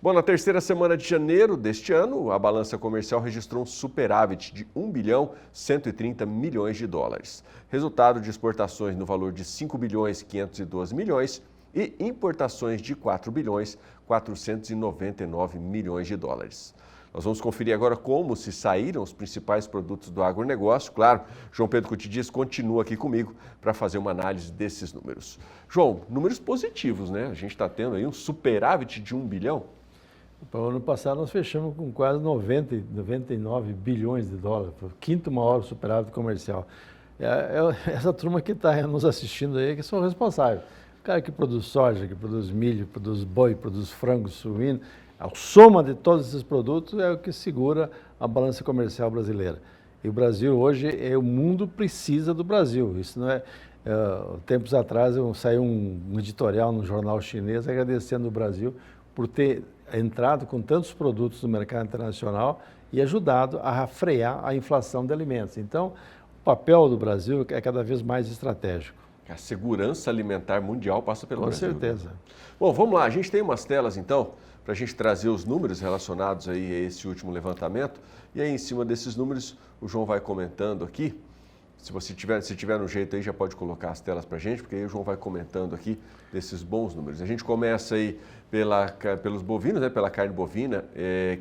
Bom, na terceira semana de janeiro deste ano, a balança comercial registrou um superávit de 1 bilhão 130 milhões de dólares. Resultado de exportações no valor de 5 bilhões 512 milhões e importações de 4 bilhões 499 milhões de dólares. Nós vamos conferir agora como se saíram os principais produtos do agronegócio. Claro, João Pedro Cotidias continua aqui comigo para fazer uma análise desses números. João, números positivos, né? A gente está tendo aí um superávit de 1 bilhão. Para o ano passado nós fechamos com quase 99 bilhões de dólares, foi o quinto maior superávit comercial. Essa turma que está nos assistindo aí que são responsáveis. O cara que produz soja, que produz milho, produz boi, produz frango, suíno, a soma de todos esses produtos é o que segura a balança comercial brasileira. E o Brasil hoje, o mundo precisa do Brasil. Isso não é... tempos atrás saiu um editorial no jornal chinês agradecendo o Brasil por ter entrado com tantos produtos no mercado internacional e ajudado a frear a inflação de alimentos. Então, o papel do Brasil é cada vez mais estratégico. A segurança alimentar mundial passa pelo Brasil. Com certeza. Bom, vamos lá. A gente tem umas telas, então, para a gente trazer os números relacionados aí a esse último levantamento. E aí, em cima desses números, o João vai comentando aqui. Se tiver no jeito aí, já pode colocar as telas para a gente, porque aí o João vai comentando aqui desses bons números. A gente começa aí pelos bovinos, né, pela carne bovina,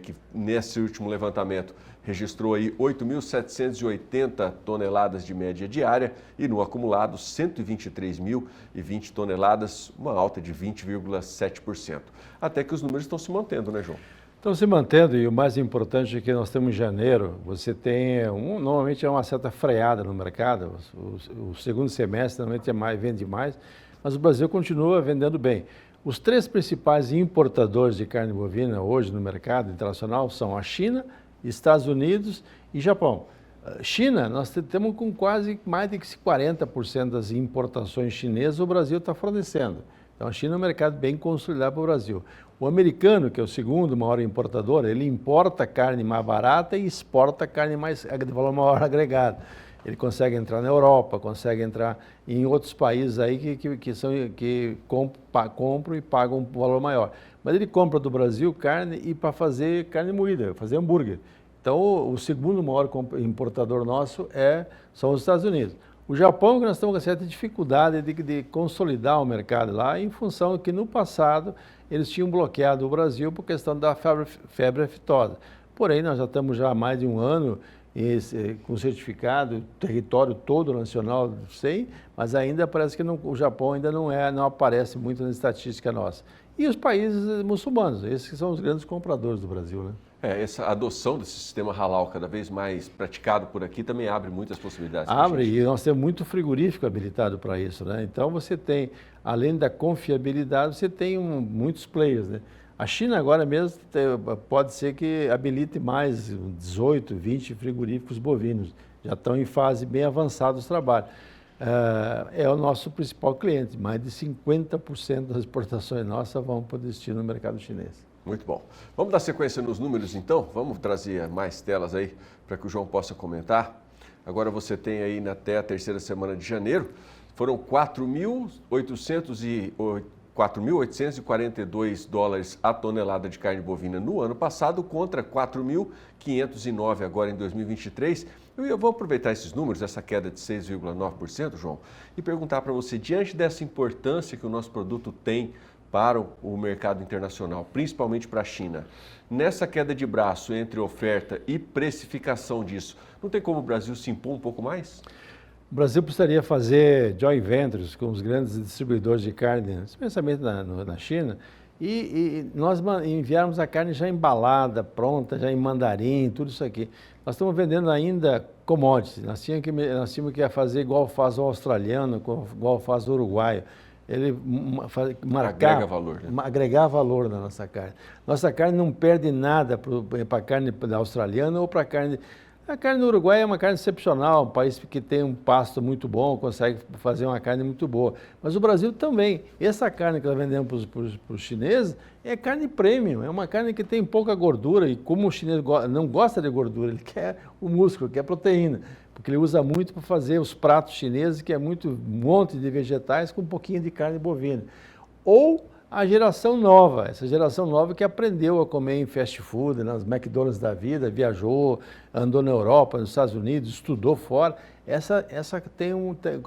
que nesse último levantamento registrou aí 8.780 toneladas de média diária e no acumulado 123.020 toneladas, uma alta de 20,7%. Até que os números estão se mantendo, né, João? Estão se mantendo e o mais importante é que nós temos em janeiro, você tem, normalmente é uma certa freada no mercado, o segundo semestre normalmente vende mais, mas o Brasil continua vendendo bem. Os três principais importadores de carne bovina hoje no mercado internacional são a China, Estados Unidos e Japão. China, nós temos com quase mais de 40% das importações chinesas, o Brasil está fornecendo. Então a China é um mercado bem consolidado para o Brasil. O americano, que é o segundo maior importador, ele importa carne mais barata e exporta carne de valor maior agregado. Ele consegue entrar na Europa, consegue entrar em outros países aí que compram e pagam um valor maior. Mas ele compra do Brasil carne e para fazer carne moída, fazer hambúrguer. Então o segundo maior importador nosso são os Estados Unidos. O Japão, que nós estamos com certa dificuldade de consolidar o mercado lá, em função que no passado eles tinham bloqueado o Brasil por questão da febre aftosa. Porém, nós já estamos há mais de um ano com certificado, o território todo nacional sem, mas ainda parece que o Japão ainda não aparece muito na estatística nossa. E os países muçulmanos, esses que são os grandes compradores do Brasil, né? Essa adoção desse sistema halal cada vez mais praticado por aqui também abre muitas possibilidades. Abre, e nós temos muito frigorífico habilitado para isso, né? Então você tem, além da confiabilidade, você tem muitos players, né? A China agora mesmo pode ser que habilite mais 18, 20 frigoríficos bovinos. Já estão em fase bem avançada dos trabalhos. É o nosso principal cliente, mais de 50% das exportações nossas vão para o destino no mercado chinês. Muito bom. Vamos dar sequência nos números então? Vamos trazer mais telas aí para que o João possa comentar. Agora você tem aí até a terceira semana de janeiro, foram 4.842 dólares a tonelada de carne bovina no ano passado contra 4.509 agora em 2023. Eu vou aproveitar esses números, essa queda de 6,9%, João, e perguntar para você, diante dessa importância que o nosso produto tem para o mercado internacional, principalmente para a China, nessa queda de braço entre oferta e precificação disso, não tem como o Brasil se impor um pouco mais? O Brasil precisaria fazer joint ventures com os grandes distribuidores de carne, especialmente na China, e nós enviarmos a carne já embalada, pronta, já em mandarim, tudo isso aqui. Nós estamos vendendo ainda commodities, nós tínhamos que fazer igual faz o australiano, igual faz o uruguaio. Ele agrega valor, né? Agregar valor na nossa carne. Nossa carne não perde nada para a carne da australiana ou para a carne... A carne do Uruguai é uma carne excepcional, um país que tem um pasto muito bom, consegue fazer uma carne muito boa. Mas o Brasil também. Essa carne que nós vendemos para os chineses é carne premium, é uma carne que tem pouca gordura e como o chinês não gosta de gordura, ele quer o músculo, quer proteína, porque ele usa muito para fazer os pratos chineses, que é um monte de vegetais com um pouquinho de carne bovina. Ou a geração nova, essa geração nova que aprendeu a comer em fast food, nas McDonald's da vida, viajou, andou na Europa, nos Estados Unidos, estudou fora. Essa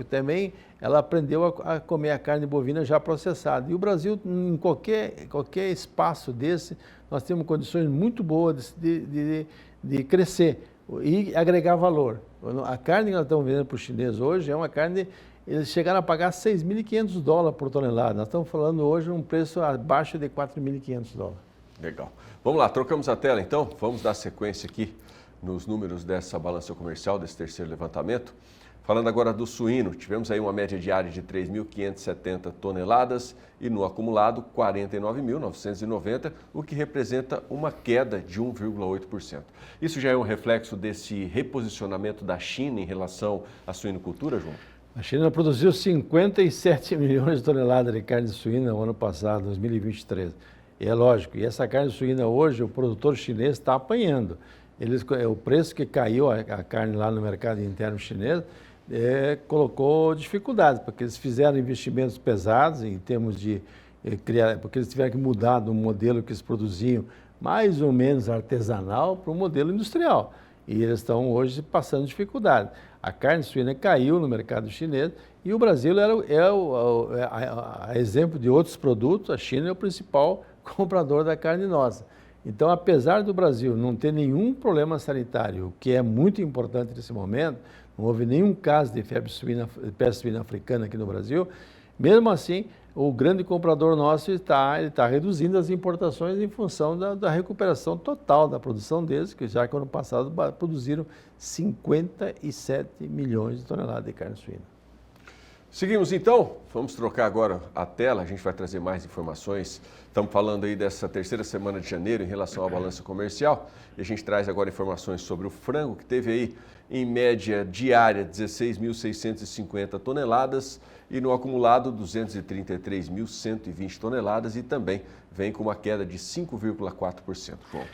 também, ela aprendeu a comer a carne bovina já processada. E o Brasil, em qualquer espaço desse, nós temos condições muito boas de crescer e agregar valor. A carne que nós estamos vendendo para os chineses hoje é uma carne. Eles chegaram a pagar $6.500 por tonelada. Nós estamos falando hoje de um preço abaixo de $4.500. Legal. Vamos lá, trocamos a tela então. Vamos dar sequência aqui nos números dessa balança comercial, desse terceiro levantamento. Falando agora do suíno, tivemos aí uma média diária de 3.570 toneladas e no acumulado 49.990, o que representa uma queda de 1,8%. Isso já é um reflexo desse reposicionamento da China em relação à suinocultura, João? A China produziu 57 milhões de toneladas de carne suína no ano passado, 2023. E é lógico, e essa carne suína hoje, o produtor chinês está apanhando. O preço que caiu a carne lá no mercado interno chinês colocou dificuldades, porque eles fizeram investimentos pesados em termos de criar, porque eles tiveram que mudar do modelo que eles produziam mais ou menos artesanal para um modelo industrial. E eles estão hoje passando dificuldade. A carne suína caiu no mercado chinês e o Brasil a exemplo de outros produtos, a China é o principal comprador da carne nossa. Então, apesar do Brasil não ter nenhum problema sanitário, o que é muito importante nesse momento, não houve nenhum caso de peste suína africana aqui no Brasil, mesmo assim, o grande comprador nosso está reduzindo as importações em função da recuperação total da produção deles, que já que ano passado produziram 57 milhões de toneladas de carne suína. Seguimos então, vamos trocar agora a tela, a gente vai trazer mais informações. Estamos falando aí dessa terceira semana de janeiro em relação à balança comercial e a gente traz agora informações sobre o frango, que teve aí em média diária 16.650 toneladas e no acumulado 233.120 toneladas e também vem com uma queda de 5,4%. João.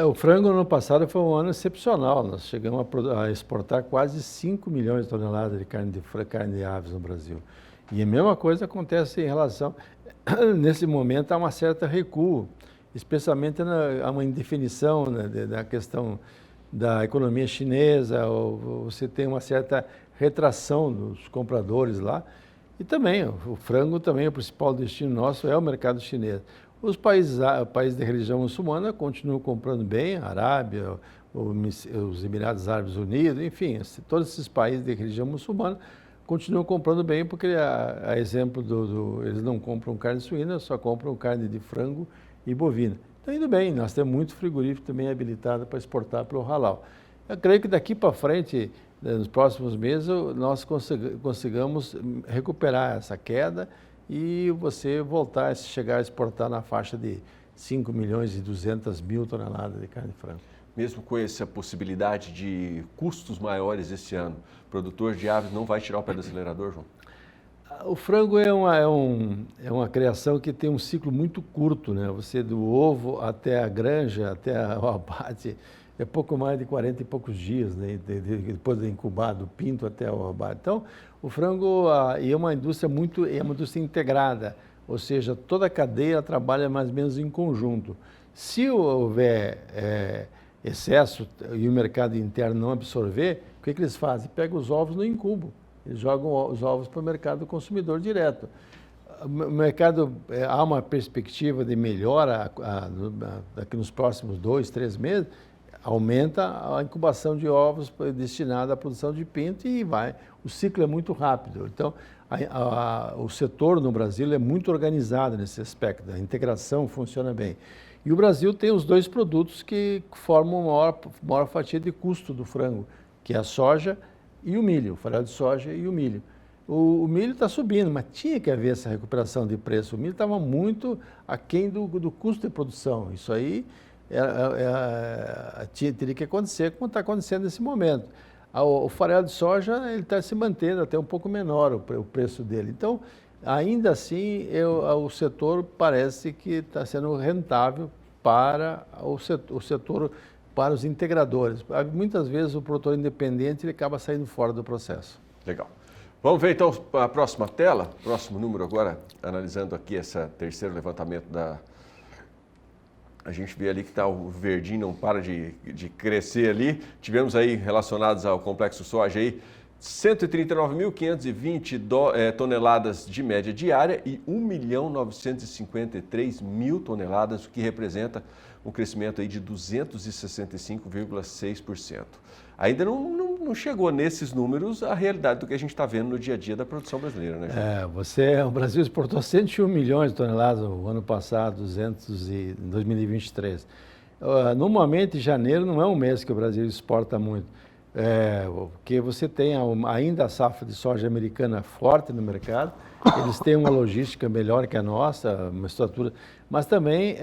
O frango no ano passado foi um ano excepcional, nós chegamos a exportar quase 5 milhões de toneladas de carne de aves no Brasil. E a mesma coisa acontece em relação, nesse momento há uma certa recuo, especialmente há uma indefinição, né, da questão da economia chinesa, ou você tem uma certa retração dos compradores lá. E também, o frango também, o principal destino nosso é o mercado chinês. Os países de religião muçulmana continuam comprando bem, a Arábia, os Emirados Árabes Unidos, enfim, todos esses países de religião muçulmana continuam comprando bem, porque, a exemplo eles não compram carne suína, só compram carne de frango e bovina. Então, indo bem, nós temos muito frigorífico também habilitado para exportar pelo halal. Eu creio que daqui para frente, nos próximos meses, nós consigamos recuperar essa queda e você voltar a chegar a exportar na faixa de 5.200.000 toneladas de carne de frango. Mesmo com essa possibilidade de custos maiores esse ano, o produtor de aves não vai tirar o pé do acelerador, João? O frango é uma criação que tem um ciclo muito curto, né? Você do ovo até a granja, até o abate, é pouco mais de 40 e poucos dias, né? Depois de incubado, do pinto até o abate. Então, o frango é uma indústria integrada, ou seja, toda a cadeia trabalha mais ou menos em conjunto. Se houver excesso e o mercado interno não absorver, o que eles fazem? Pegam os ovos no incubo, eles jogam os ovos para o mercado do consumidor direto. O mercado, há uma perspectiva de melhora daqui nos próximos 2, 3 meses, aumenta a incubação de ovos destinada à produção de pinto e o ciclo é muito rápido. Então, o setor no Brasil é muito organizado nesse aspecto, a integração funciona bem. E o Brasil tem os dois produtos que formam a maior fatia de custo do frango, que é a soja e o milho, o farelo de soja e o milho. O milho está subindo, mas tinha que haver essa recuperação de preço. O milho estava muito aquém do custo de produção. Isso aí teria que acontecer, como está acontecendo nesse momento. O farelo de soja ele está se mantendo até um pouco menor o preço dele. Então, ainda assim, o setor parece que está sendo rentável para o setor, para os integradores. Muitas vezes o produtor independente ele acaba saindo fora do processo. Legal. Vamos ver então a próxima tela, próximo número agora, analisando aqui esse terceiro levantamento da... A gente vê ali que tá, o verdinho não para de crescer ali. Tivemos aí, relacionados ao complexo soja, aí, 139.520 toneladas de média diária e 1.953.000 toneladas, o que representa um crescimento aí de 265,6%. Ainda não chegou nesses números a realidade do que a gente está vendo no dia a dia da produção brasileira, né, João? O Brasil exportou 101 milhões de toneladas no ano passado, 200 em 2023. Normalmente, janeiro não é um mês que o Brasil exporta muito, porque você tem ainda a safra de soja americana forte no mercado, eles têm uma logística melhor que a nossa, uma estrutura, mas também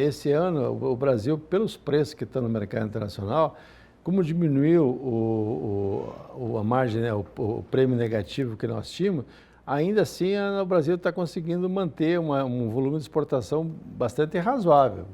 esse ano o Brasil, pelos preços que estão no mercado internacional, como diminuiu a margem, né, o prêmio negativo que nós tínhamos, ainda assim o Brasil está conseguindo manter um volume de exportação bastante razoável,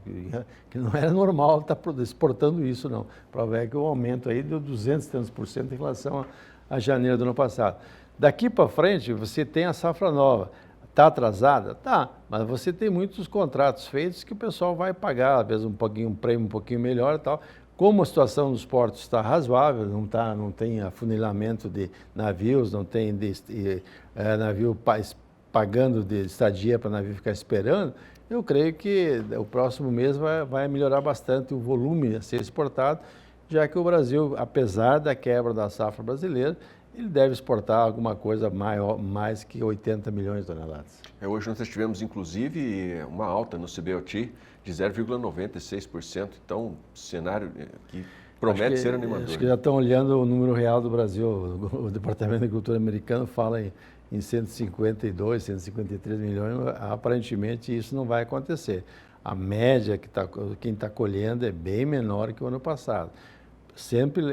que não era normal estar exportando isso, não. Prova é que o aumento aí deu 200% em relação a janeiro do ano passado. Daqui para frente, você tem a safra nova. Está atrasada? Tá, mas você tem muitos contratos feitos que o pessoal vai pagar, às vezes um prêmio um pouquinho melhor e tal. Como a situação dos portos está razoável, não tem afunilamento de navios, não tem navio pagando de estadia para o navio ficar esperando, eu creio que o próximo mês vai melhorar bastante o volume a ser exportado, já que o Brasil, apesar da quebra da safra brasileira, ele deve exportar alguma coisa mais que 80 milhões de toneladas. Hoje nós tivemos, inclusive, uma alta no CBOT de 0,96%. Então, cenário que promete ser animador. Acho que já estão olhando o número real do Brasil. O Departamento de Agricultura americano fala em 152, 153 milhões. Aparentemente, isso não vai acontecer. A média quem está colhendo é bem menor que o ano passado. Sempre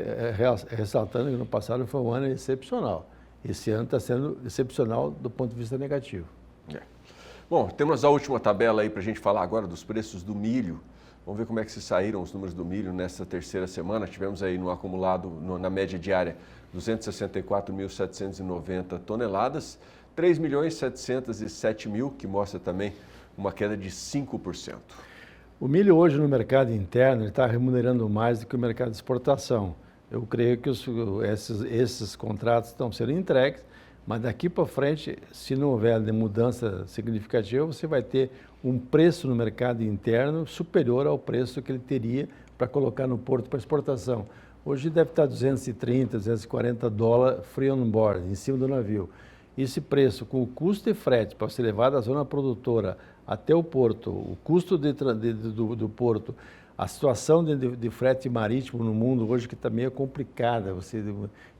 ressaltando que no passado foi um ano excepcional. Esse ano está sendo excepcional do ponto de vista negativo. Bom, temos a última tabela aí para a gente falar agora dos preços do milho. Vamos ver como é que se saíram os números do milho nessa terceira semana. Tivemos aí no acumulado, na média diária, 264.790 toneladas, 3.707.000, que mostra também uma queda de 5%. O milho hoje no mercado interno está remunerando mais do que o mercado de exportação. Eu creio que esses contratos estão sendo entregues, mas daqui para frente, se não houver mudança significativa, você vai ter um preço no mercado interno superior ao preço que ele teria para colocar no porto para exportação. Hoje deve estar 230, 240 dólares free on board, em cima do navio. Esse preço, com o custo de frete para ser levado da zona produtora até o porto, o custo do porto, a situação de frete marítimo no mundo hoje que está meio complicada,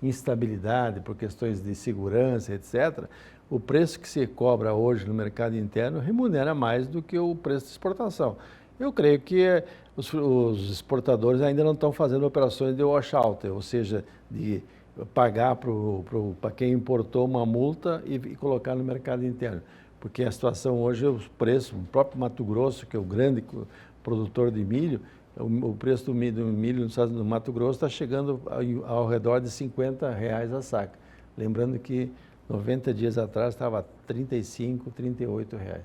instabilidade por questões de segurança, etc., o preço que se cobra hoje no mercado interno remunera mais do que o preço de exportação. Eu creio que os exportadores ainda não estão fazendo operações de washout, ou seja, de pagar para quem importou uma multa e colocar no mercado interno. Porque a situação hoje, os preços, o próprio Mato Grosso, que é o grande produtor de milho, o preço do milho no Mato Grosso está chegando ao redor de R$50 a saca. Lembrando que 90 dias atrás estava R$35, R$38.